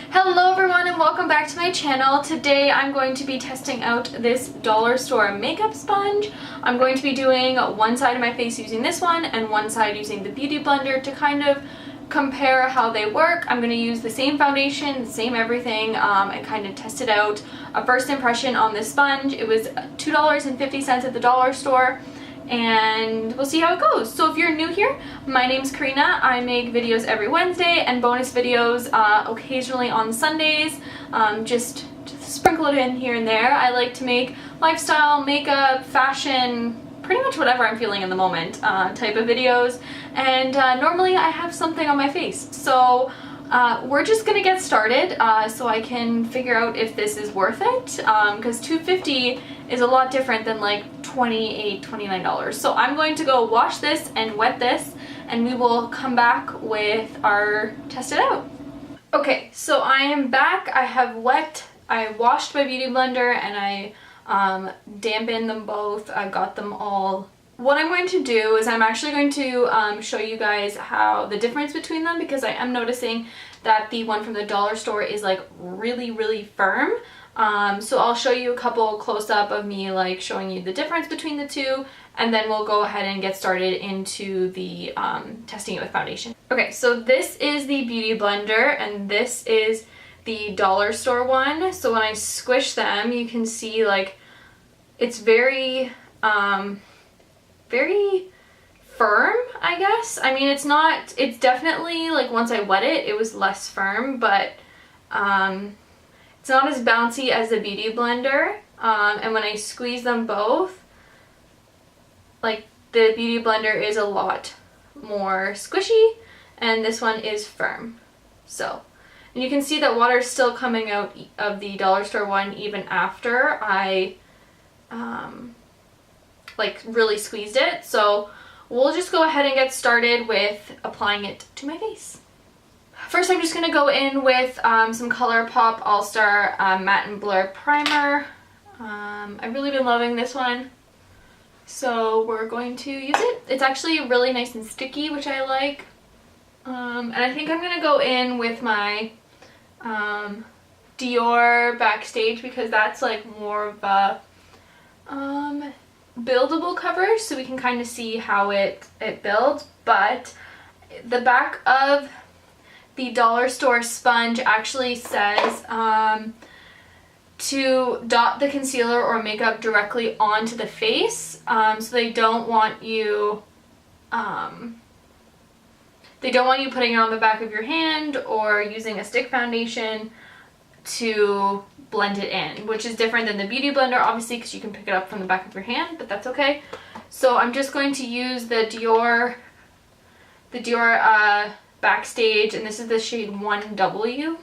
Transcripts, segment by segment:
Hello everyone and welcome back to my channel. Today I'm going to be testing out this dollar store makeup sponge. I'm going to be doing one side of my face using this one and one side using the Beauty Blender to kind of compare how they work. I'm going to use the same foundation, the same everything, and kind of test it out. A first impression on this sponge, it was $2.50 at the dollar store. And we'll see how it goes. So if you're new here, my name's Karina. I make videos every Wednesday and bonus videos occasionally on Sundays, just sprinkle it in here and there. I like to make lifestyle, makeup, fashion, pretty much whatever I'm feeling in the moment type of videos. And normally I have something on my face. So we're just gonna get started so I can figure out if this is worth it, because $2.50 is a lot different than like $28, $29. So I'm going to go wash this and wet this, and we will come back with our test it out. Okay, so I am back. I washed my Beauty Blender and I dampened them both. I got them all. What I'm going to do is I'm actually going to show you guys how the difference between them, because I am noticing that the one from the dollar store is like really firm. So I'll show you a couple close-up of me like showing you the difference between the two, and then we'll go ahead and get started into the testing it with foundation. Okay, so this is the Beauty Blender and this is the dollar store one. So when I squish them, you can see like it's very firm, I guess. I mean, it's definitely like once I wet it, it was less firm, but it's not as bouncy as the Beauty Blender, and when I squeeze them both, like the Beauty Blender is a lot more squishy and this one is firm. So, and you can see that water is still coming out of the dollar store one even after I like really squeezed it. So we'll just go ahead and get started with applying it to my face. First, I'm just going to go in with some ColourPop All-Star Matte and Blur Primer. I've really been loving this one, so we're going to use it. It's actually really nice and sticky, which I like. And I think I'm going to go in with my Dior Backstage, because that's like more of a buildable coverage, so we can kind of see how it builds. But the back of the dollar store sponge actually says to dot the concealer or makeup directly onto the face. So they don't want you putting it on the back of your hand or using a stick foundation to blend it in, which is different than the Beauty Blender, obviously, because you can pick it up from the back of your hand, but that's okay. So I'm just going to use the Dior Backstage, and this is the shade 1W.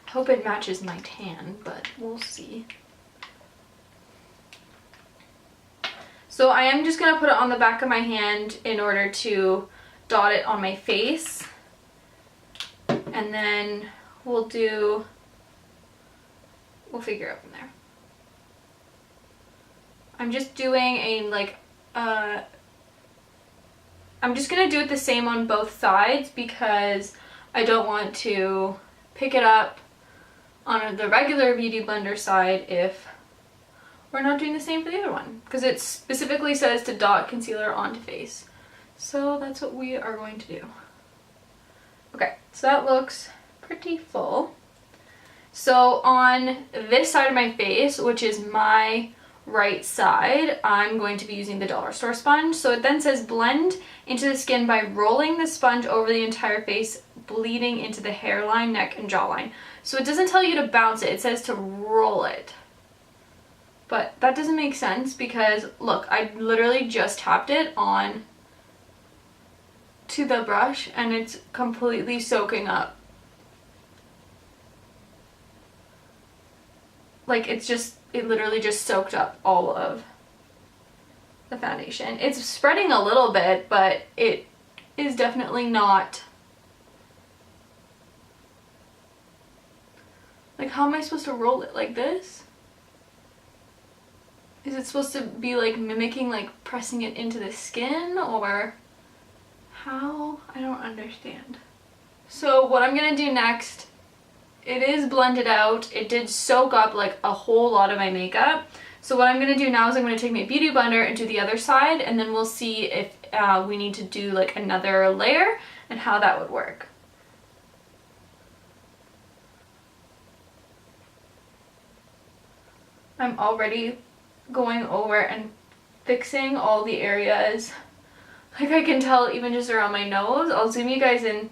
I hope it matches my tan, but we'll see. So I am just going to put it on the back of my hand in order to dot it on my face, and then we'll figure out from there. I'm just doing I'm just going to do it the same on both sides, because I don't want to pick it up on the regular Beauty Blender side if we're not doing the same for the other one, because it specifically says to dot concealer onto face. So that's what we are going to do. Okay, so that looks pretty full. So on this side of my face, which is my right side, I'm going to be using the dollar store sponge. So it then says blend into the skin by rolling the sponge over the entire face, bleeding into the hairline, neck, and jawline. So it doesn't tell you to bounce it, it says to roll it. But that doesn't make sense, because look, I literally just tapped it on to the brush and it's completely soaking up. Like it literally just soaked up all of the foundation. It's spreading a little bit, but it is definitely not. Like, how am I supposed to roll it? Like this? Is it supposed to be like mimicking like pressing it into the skin, or how? I don't understand. So what I'm gonna do next it is blended out. It did soak up like a whole lot of my makeup. So what I'm going to do now is I'm going to take my Beauty Blender and do the other side, and then we'll see if we need to do like another layer and how that would work. I'm already going over and fixing all the areas. Like I can tell even just around my nose. I'll zoom you guys in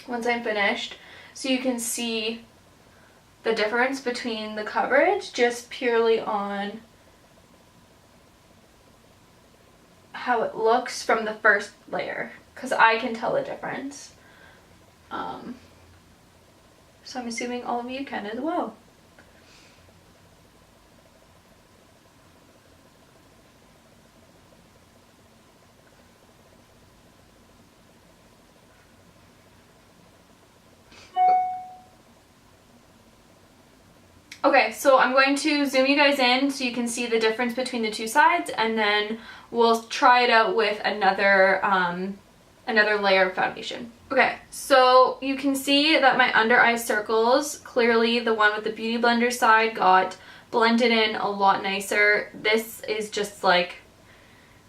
once I'm finished so you can see the difference between the coverage just purely on how it looks from the first layer, because I can tell the difference. So I'm assuming all of you can as well. Okay, so I'm going to zoom you guys in so you can see the difference between the two sides, and then we'll try it out with another layer of foundation. Okay, so you can see that my under eye circles, clearly the one with the Beauty Blender side got blended in a lot nicer. This is just like,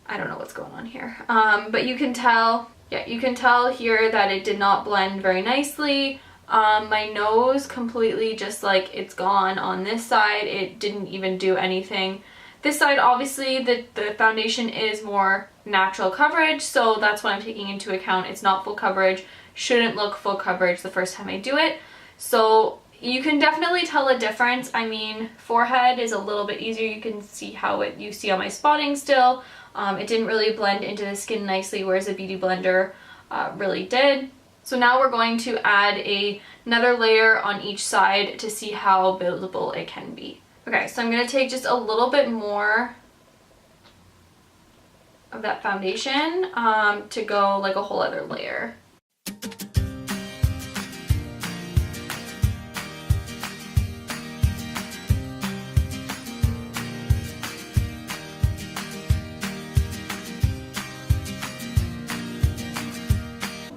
I don't know what's going on here. But you can tell, yeah, you can tell here that it did not blend very nicely. My nose completely just like it's gone on this side. It didn't even do anything. This side, obviously, the foundation is more natural coverage, so that's what I'm taking into account. It's not full coverage, shouldn't look full coverage the first time I do it. So you can definitely tell a difference. I mean, forehead is a little bit easier. You can see how you see on my spotting still. It didn't really blend into the skin nicely, whereas the Beauty Blender really did. So now we're going to add another layer on each side to see how buildable it can be. Okay, so I'm going to take just a little bit more of that foundation to go like a whole other layer.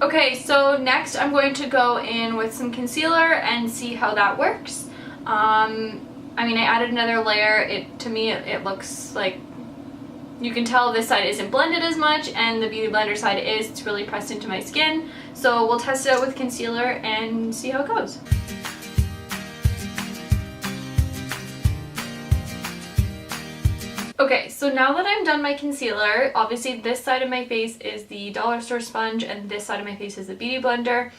Okay, so next I'm going to go in with some concealer and see how that works. I mean, I added another layer. To me, it looks like, you can tell this side isn't blended as much and the Beauty Blender side is. It's really pressed into my skin. So we'll test it out with concealer and see how it goes. Okay, so now that I'm done my concealer, obviously this side of my face is the dollar store sponge and this side of my face is the Beauty Blender.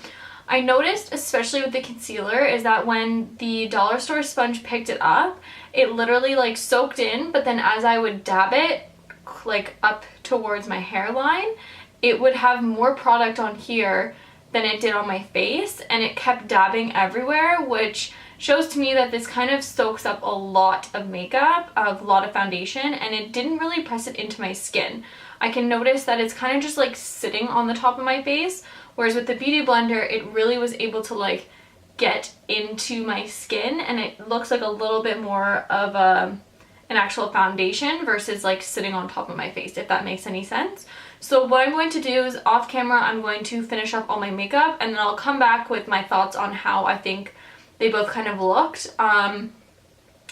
I noticed, especially with the concealer, is that when the dollar store sponge picked it up, it literally like soaked in, but then as I would dab it like up towards my hairline, it would have more product on here than it did on my face, and it kept dabbing everywhere, which shows to me that this kind of soaks up a lot of makeup, a lot of foundation, and it didn't really press it into my skin. I can notice that it's kind of just like sitting on the top of my face, whereas with the Beauty Blender, it really was able to like get into my skin, and it looks like a little bit more of an actual foundation versus like sitting on top of my face, if that makes any sense. So what I'm going to do is off camera, I'm going to finish up all my makeup, and then I'll come back with my thoughts on how I think they both kind of looked and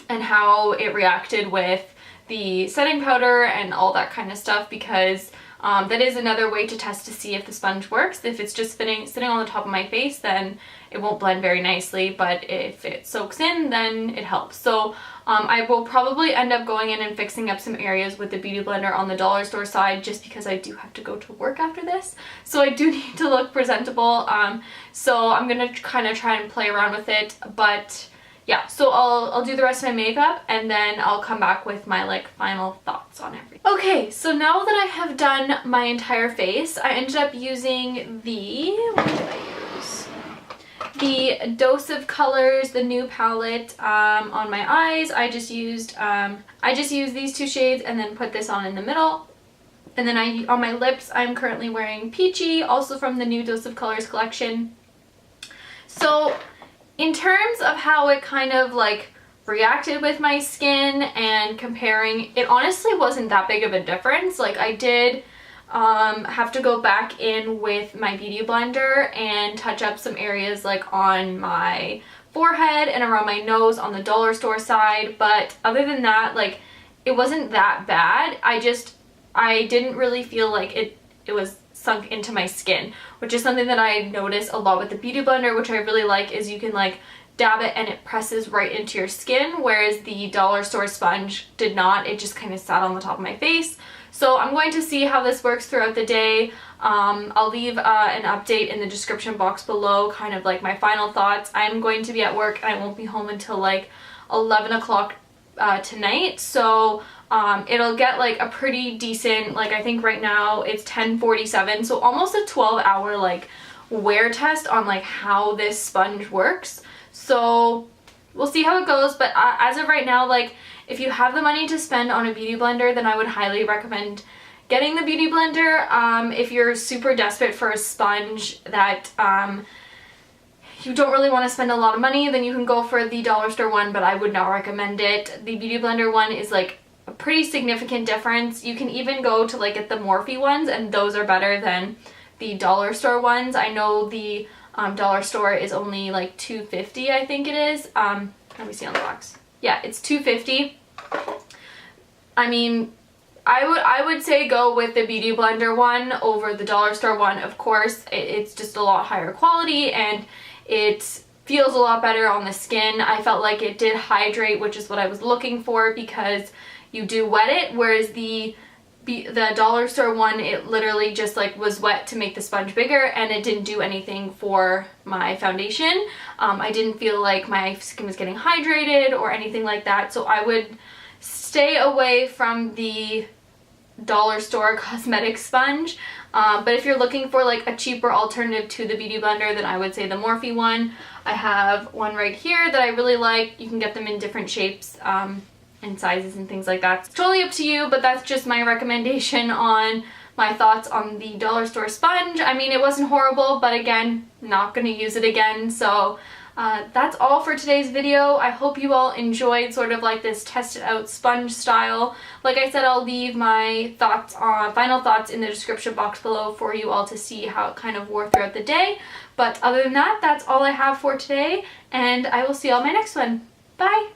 how it reacted with the setting powder and all that kind of stuff, because that is another way to test to see if the sponge works. If it's just sitting on the top of my face, then it won't blend very nicely, but if it soaks in, then it helps. So I will probably end up going in and fixing up some areas with the Beauty Blender on the dollar store side, just because I do have to go to work after this. So I do need to look presentable. So I'm going to kind of try and play around with it, but yeah, so I'll do the rest of my makeup and then I'll come back with my like final thoughts on everything. Okay, so now that I have done my entire face, I ended up using what did I use? The Dose of Colors, the new palette on my eyes. I just used these two shades and then put this on in the middle. And then on my lips, I'm currently wearing Peachy, also from the new Dose of Colors collection. So in terms of how it kind of like reacted with my skin and comparing, it honestly wasn't that big of a difference. Like I did have to go back in with my beauty blender and touch up some areas like on my forehead and around my nose on the dollar store side, but other than that, like, it wasn't that bad. I didn't really feel like it was sunk into my skin, which is something that I notice a lot with the beauty blender, which I really like, is you can like dab it and it presses right into your skin, whereas the dollar store sponge did not. It just kind of sat on the top of my face. So I'm going to see how this works throughout the day. I'll leave an update in the description box below, kind of like my final thoughts. I'm going to be at work and I won't be home until like 11 o'clock tonight, so it'll get like a pretty decent, like I think right now it's 10:47, so almost a 12-hour like wear test on like how this sponge works. So we'll see how it goes, but as of right now, like, if you have the money to spend on a beauty blender, then I would highly recommend getting the beauty blender. If you're super desperate for a sponge that you don't really want to spend a lot of money, then you can go for the dollar store one, but I would not recommend it. The beauty blender one is like a pretty significant difference. You can even go to like get the Morphe ones, and those are better than the dollar store ones. I know the dollar store is only like $2.50, I think it is. Let me see on the box. Yeah, it's $2.50. I mean, I would say go with the beauty blender one over the dollar store one. Of course, it's just a lot higher quality and it feels a lot better on the skin. I felt like it did hydrate, which is what I was looking for, because you do wet it, whereas the dollar store one, it literally just like was wet to make the sponge bigger, and it didn't do anything for my foundation. I didn't feel like my skin was getting hydrated or anything like that, so I would stay away from the dollar store cosmetic sponge. But if you're looking for like a cheaper alternative to the beauty blender, then I would say the Morphe one. I have one right here that I really like. You can get them in different shapes and sizes and things like that. It's totally up to you, but that's just my recommendation on my thoughts on the dollar store sponge. I mean, it wasn't horrible, but again, not gonna use it again. So that's all for today's video. I hope you all enjoyed sort of like this tested out sponge style. Like I said, I'll leave my thoughts on final thoughts in the description box below for you all to see how it kind of wore throughout the day. But other than that, that's all I have for today, and I will see you all in my next one. Bye!